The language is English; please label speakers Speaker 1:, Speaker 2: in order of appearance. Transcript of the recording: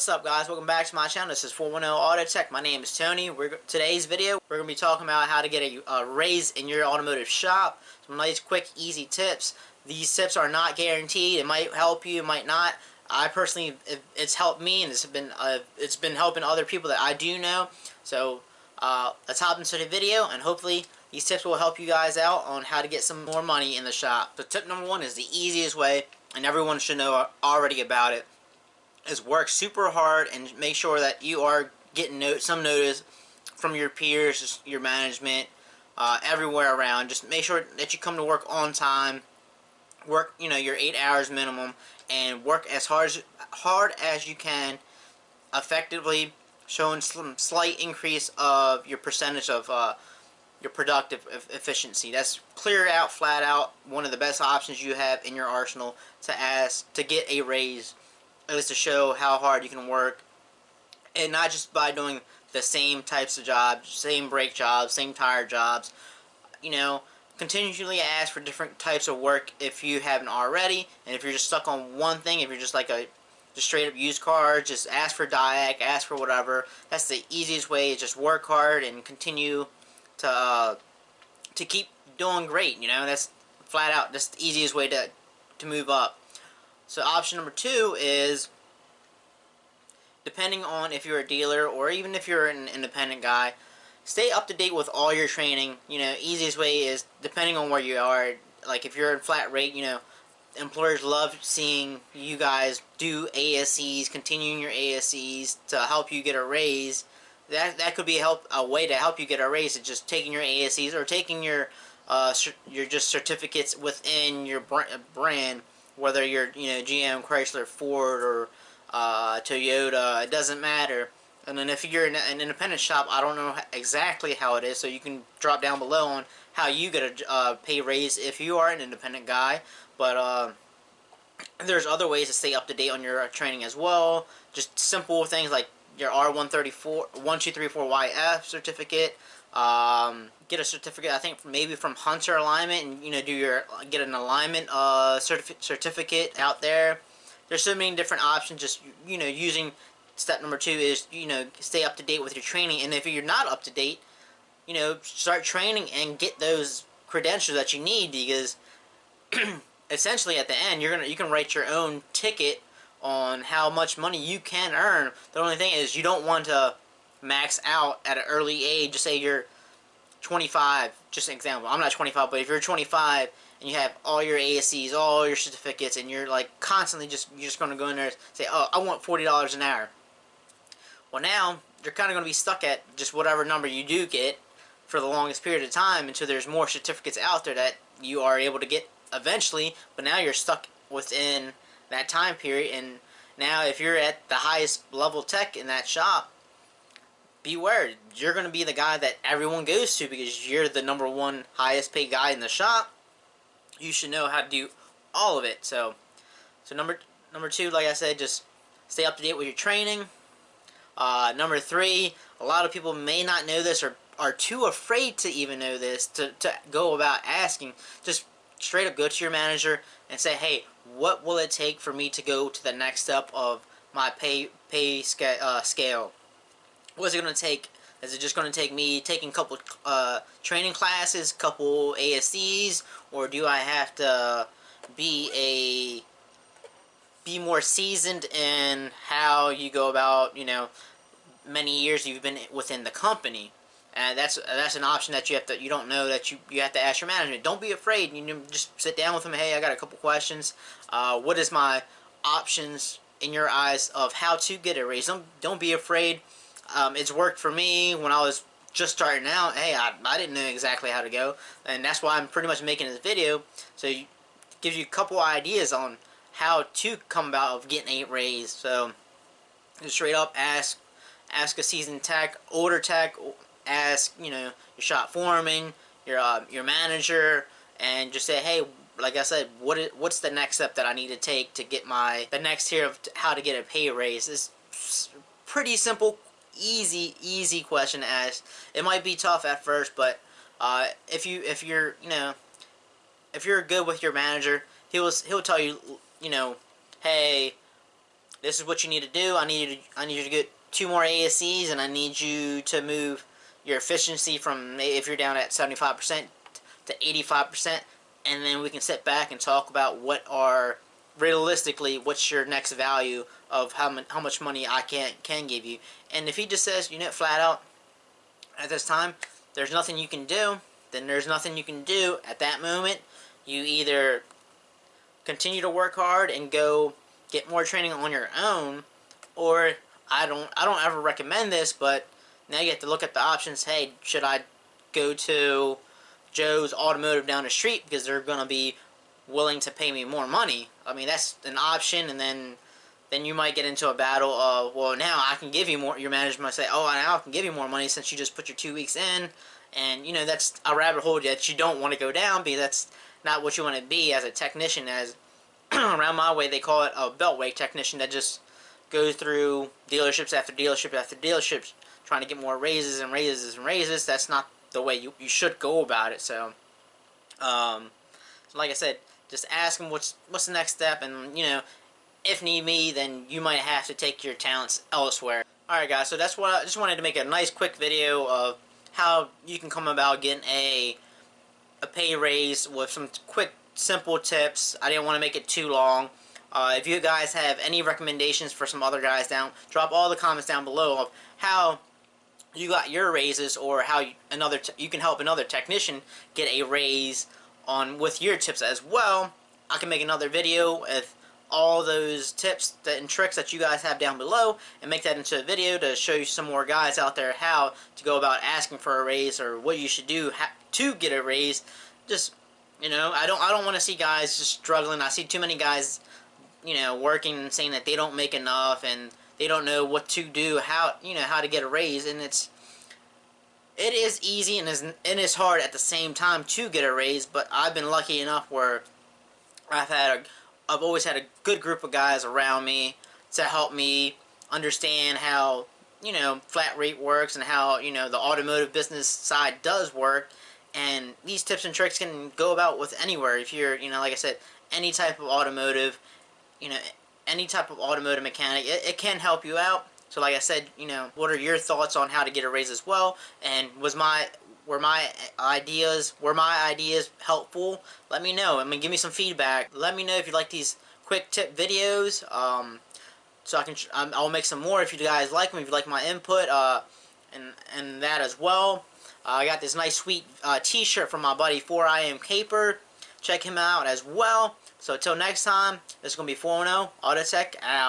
Speaker 1: What's up, guys? Welcome back to my channel. This is 410 Auto Tech. My name is Tony. Today's video, we're going to be talking about how to get a raise in your automotive shop. Some nice, quick, easy tips. These tips are not guaranteed. It might help you, it might not. I personally, it's helped me, and it's been helping other people that I do know. So let's hop into the video, and hopefully these tips will help you guys out on how to get some more money in the shop. So tip number one is the easiest way, and everyone should know already about it, is work super hard and make sure that you are getting some notice from your peers, your management, everywhere around. Just make sure that you come to work on time, work your 8 hours minimum, and work as hard as you can, effectively showing some slight increase of your percentage of your productive efficiency. That's clear out, flat out, one of the best options you have in your arsenal to get a raise. Is to show how hard you can work, and not just by doing the same types of jobs, same brake jobs, same tire jobs. Continually ask for different types of work if you haven't already, and if you're just stuck on one thing, if you're just like just straight up used car, just ask for diac, ask for whatever. That's the easiest way. Just work hard and continue to keep doing great. That's flat out. That's the easiest way to move up. So option number two is, depending on if you're a dealer or even if you're an independent guy, stay up to date with all your training. Easiest way is, depending on where you are, like if you're in flat rate, employers love seeing you guys do ASCs, continuing your ASCs to help you get a raise. That could be a way to help you get a raise, is just taking your ASCs or taking your just certificates within your brand. Whether you're GM, Chrysler, Ford, or Toyota, it doesn't matter. And then if you're an independent shop, I don't know exactly how it is, so you can drop down below on how you get a pay raise if you are an independent guy. But there's other ways to stay up to date on your training as well. Just simple things like your R134, 1234YF certificate. Get a certificate, I think maybe from Hunter Alignment, and get an alignment certificate out there. There's so many different options. Just using step number two is stay up to date with your training, and if you're not up to date, start training and get those credentials that you need, because essentially at the end you can write your own ticket on how much money you can earn. The only thing is, you don't want to max out at an early age. Just say you're 25, just an example. I'm not 25, but if you're 25 and you have all your ASCs, all your certificates, and you're like constantly you're just going to go in there and say, oh, I want $40 an hour. Well, now you're kind of going to be stuck at just whatever number you do get for the longest period of time, until there's more certificates out there that you are able to get eventually. But now you're stuck within that time period, and now if you're at the highest level tech in that shop, beware, you're going to be the guy that everyone goes to because you're the #1 highest paid guy in the shop. You should know how to do all of it. So number two, like I said, just stay up to date with your training. Number three, a lot of people may not know this, or are too afraid to even know this, to go about asking. Just straight up go to your manager and say, hey, what will it take for me to go to the next step of my pay scale? What is it going to take? Is it just going to take me taking a couple training classes, couple ASCs, or do I have to be more seasoned in how you go about, many years you've been within the company? And that's an option that you don't know, that you have to ask your management. Don't be afraid. Just sit down with them. Hey, I got a couple questions. What is my options in your eyes of how to get a raise? Don't be afraid. It's worked for me when I was just starting out. Hey, I didn't know exactly how to go, and that's why I'm pretty much making this video. So it gives you a couple ideas on how to come about of getting a raise. So just straight up ask a seasoned tech, older tech, ask your shop foreman, your manager, and just say, hey, like I said, what's the next step that I need to take to get the next tier of how to get a pay raise? It's pretty simple, easy question to ask. It might be tough at first, but if you're good with your manager, he'll tell you, hey, this is what you need to do. I need you to get 2 more ASCs, and I need you to move your efficiency from, if you're down at 75% to 85%, and then we can sit back and talk about realistically, what's your next value of how much money I can give you. And if he just says, flat out, at this time, there's nothing you can do, then there's nothing you can do at that moment. You either continue to work hard and go get more training on your own, or I don't ever recommend this, but now you have to look at the options. Hey, should I go to Joe's Automotive down the street because they're going to be willing to pay me more money? I mean, that's an option, and then you might get into a battle of, well, now I can give you more. Your manager might say, oh, now I can give you more money since you just put your 2 weeks in, and that's a rabbit hole that you don't want to go down, because that's not what you want to be as a technician. As around my way, they call it a beltway technician that just goes through dealerships after dealership after dealerships trying to get more raises and raises and raises. That's not the way you should go about it. So, like I said, just ask them what's the next step, and if need be, then you might have to take your talents elsewhere. Alright guys, so that's what I just wanted to make a nice quick video of how you can come about getting a pay raise with some quick, simple tips. I didn't want to make it too long. If you guys have any recommendations for some other guys drop all the comments down below of how you got your raises, or how you can help another technician get a raise with your tips as well. I can make another video with all those tips and tricks that you guys have down below, and make that into a video to show you some more guys out there how to go about asking for a raise, or what you should do to get a raise. Just I don't want to see guys just struggling. I see too many guys working and saying that they don't make enough and they don't know what to do, how to get a raise. And it is easy and it's hard at the same time to get a raise. But I've been lucky enough where I've always had a good group of guys around me to help me understand how flat rate works, and how the automotive business side does work. And these tips and tricks can go about with anywhere. If you're like I said, any type of automotive, any type of automotive mechanic, it can help you out. So like I said, what are your thoughts on how to get a raise as well? And were my ideas helpful? Let me know. Give me some feedback. Let me know if you like these quick tip videos. So I'll make some more if you guys like them. If you like my input, and that as well. I got this nice sweet t-shirt from my buddy 4IM Caper. Check him out as well. So until next time, this is going to be 410 Autotech out.